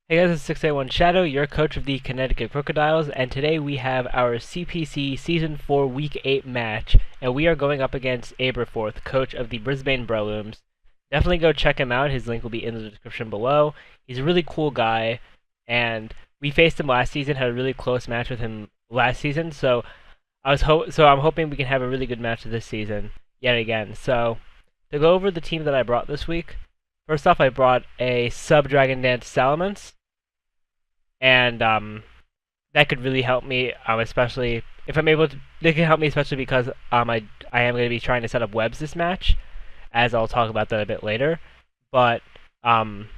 Hey guys, it's 681 Shadow, your coach of the Connecticut Krookodiles, and today we have our CPC Season 4 Week 8 match, and we are going up against Aberforth, coach of the Brisbane Brelooms. Definitely go check him out, his link will be in the description below. He's a really cool guy, and we faced him last season, had a really close match with him last season, so I'm hoping we can have a really good match this season, yet again. So, to go over the team that I brought this week, first off I brought a Sub-Dragon Dance Salamence, and that could really help me, especially if I'm able to. They can help me especially because I am going to be trying to set up webs this match, as I'll talk about that a bit later. But um,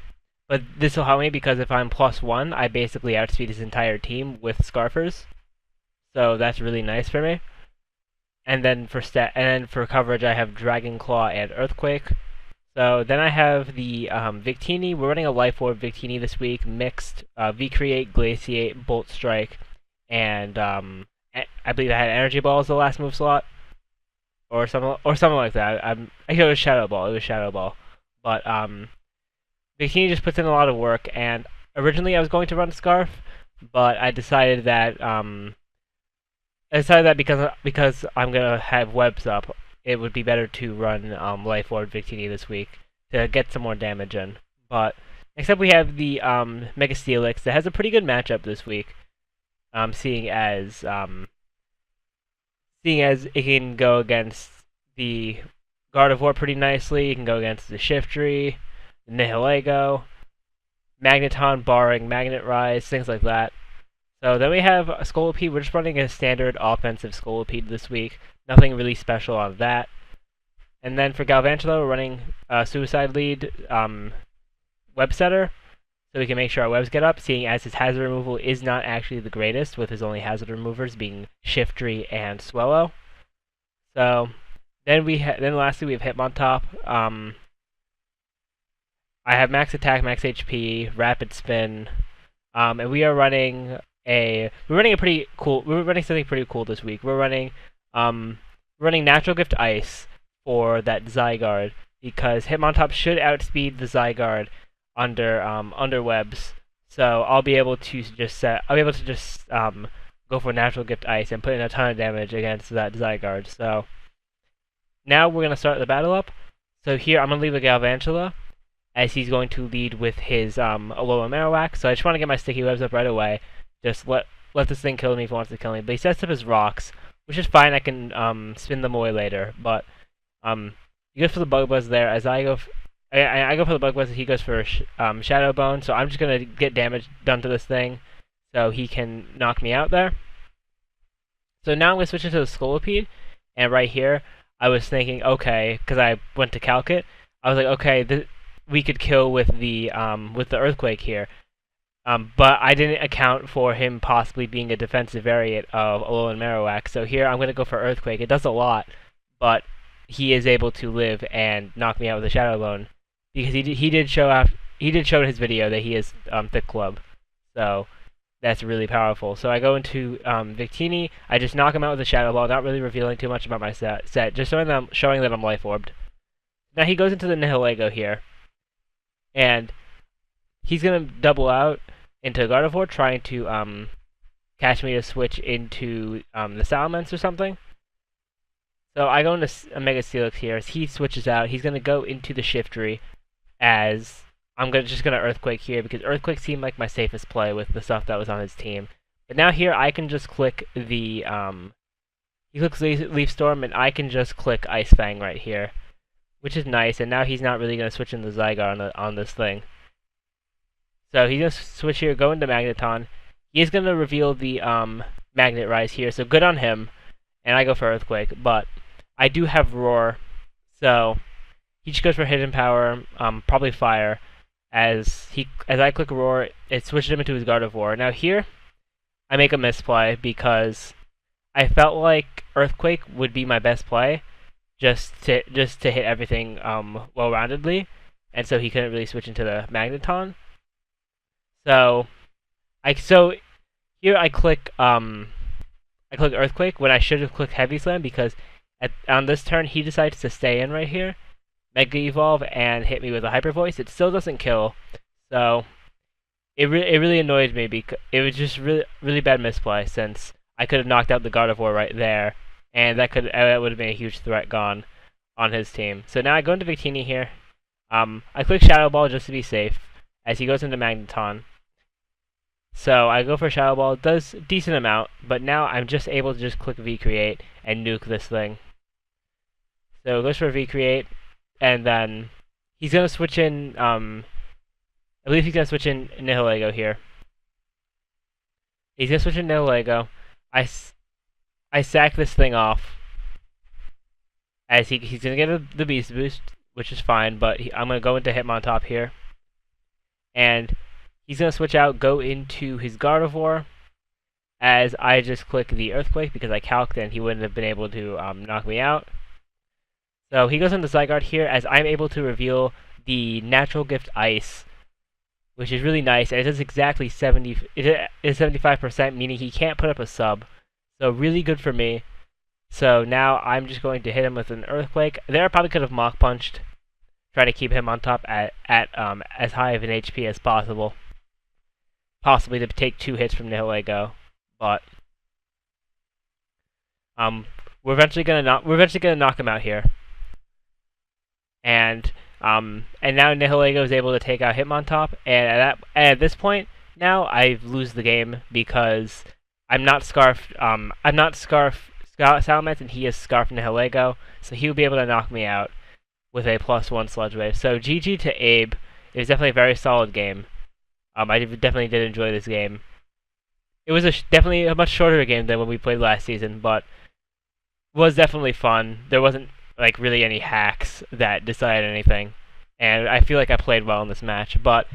but this will help me because if I'm +1, I basically outspeed his entire team with Scarfers, so that's really nice for me. And then for coverage, I have Dragon Claw and Earthquake. So then I have the Victini. We're running a Life Orb Victini this week, mixed V-Create, Glaciate, Bolt Strike, and I believe I had Energy Ball as the last move slot, or something like that. I think it was Shadow Ball. It was Shadow Ball, but Victini just puts in a lot of work. And originally I was going to run Scarf, but I decided that because I'm gonna have webs up, it would be better to run Life Orb Victini this week to get some more damage in. But except we have the Mega Steelix that has a pretty good matchup this week, seeing as it can go against the Gardevoir pretty nicely. It can go against the Shiftry, the Nihilego, Magneton, barring Magnet Rise, things like that. So then we have a Scolipede. We're just running a standard offensive Scolipede this week. Nothing really special on that. And then for Galvantula, we're running Suicide Lead Web Setter, so we can make sure our webs get up, seeing as his hazard removal is not actually the greatest, with his only hazard removers being Shiftry and Swellow. So then lastly we have Hitmontop. I have Max Attack, Max HP, Rapid Spin, and we're running something pretty cool this week. We're running Natural Gift Ice for that Zygarde, because Hitmontop should outspeed the Zygarde under webs. So I'll be able to just go for Natural Gift Ice and put in a ton of damage against that Zygarde. So now we're gonna start the battle up. So here I'm gonna leave a Galvantula, as he's going to lead with his Alola Marowak. So I just want to get my sticky webs up right away. Just let this thing kill me if it wants to kill me. But he sets up his rocks, which is fine. I can spin them away later. But he goes for the Bug Buzz there, as I go. I go for the Bug Buzz. He goes for Shadow Bone. So I'm just gonna get damage done to this thing, so he can knock me out there. So now I'm gonna switch into the Scolipede, and right here I was thinking, okay, because I went to Calc it, I was like, okay, we could kill with the Earthquake here. But I didn't account for him possibly being a defensive variant of Alolan Marowak. So here I'm going to go for Earthquake. It does a lot, but he is able to live and knock me out with a Shadow Bone, because he did show in his video that he is Thick Club. So that's really powerful. So I go into Victini. I just knock him out with a Shadow Ball, not really revealing too much about my set, just showing that I'm Life Orbed. Now he goes into the Nihilego here, and he's gonna double out into Gardevoir, trying to catch me to switch into the Salamence or something. So I go into a Mega Steelix here. As he switches out, he's gonna go into the Shiftry, as I'm just gonna Earthquake here, because Earthquake seemed like my safest play with the stuff that was on his team. But now here I can just click the he clicks Leaf Storm, and I can just click Ice Fang right here, which is nice. And now he's not really gonna switch into Zygarde on this thing. So he's going to switch here, go into Magneton. He is going to reveal the Magnet Rise here, so good on him. And I go for Earthquake, but I do have Roar, so he just goes for Hidden Power, probably Fire. As I click Roar, it switches him into his Gardevoir. Now here, I make a misplay, because I felt like Earthquake would be my best play, just to hit everything well-roundedly, and so he couldn't really switch into the Magneton. So here I click Earthquake when I should have clicked Heavy Slam, because on this turn he decides to stay in right here, Mega Evolve, and hit me with a Hyper Voice. It still doesn't kill, so it really annoyed me because it was just really bad misplay since I could have knocked out the Gardevoir right there, and that would have been a huge threat gone on his team. So now I go into Victini here. I click Shadow Ball just to be safe as he goes into Magneton. So I go for Shadow Ball, it does a decent amount, but now I'm just able to just click V-Create and nuke this thing. So it goes for V-Create, and then he's going to switch in, I believe he's going to switch in Nihilego here. He's going to switch in Nihilego. I sack this thing off, as he's going to get the Beast Boost, which is fine, but I'm going to go into Hitmontop here. And he's going to switch out, go into his Gardevoir, as I just click the Earthquake because I calced and he wouldn't have been able to knock me out. So he goes into Zygarde here as I'm able to reveal the Natural Gift Ice, which is really nice, and it does exactly 75%, meaning he can't put up a sub. So really good for me. So now I'm just going to hit him with an Earthquake. There I probably could have Mach Punched, try to keep him on top at as high of an HP as possible. Possibly to take 2 hits from Nihilego, but we're eventually gonna knock him out here. And now Nihilego is able to take out Hitmontop, and at this point now I lose the game because I'm not Scarf Salamence, and he is Scarf Nihilego, so he'll be able to knock me out with a +1 Sludge Wave. So GG to Abe. It was definitely a very solid game. I definitely did enjoy this game. It was definitely a much shorter game than when we played last season, but was definitely fun. There wasn't like really any hacks that decided anything, and I feel like I played well in this match. But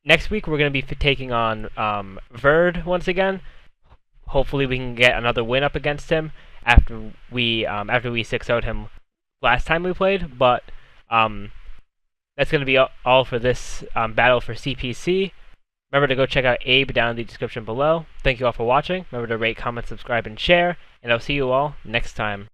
next week we're going to be taking on Verd once again. Hopefully we can get another win up against him after we 6-0'd him last time we played. But that's going to be all for this battle for CPC. Remember to go check out Abe down in the description below. Thank you all for watching. Remember to rate, comment, subscribe, and share. And I'll see you all next time.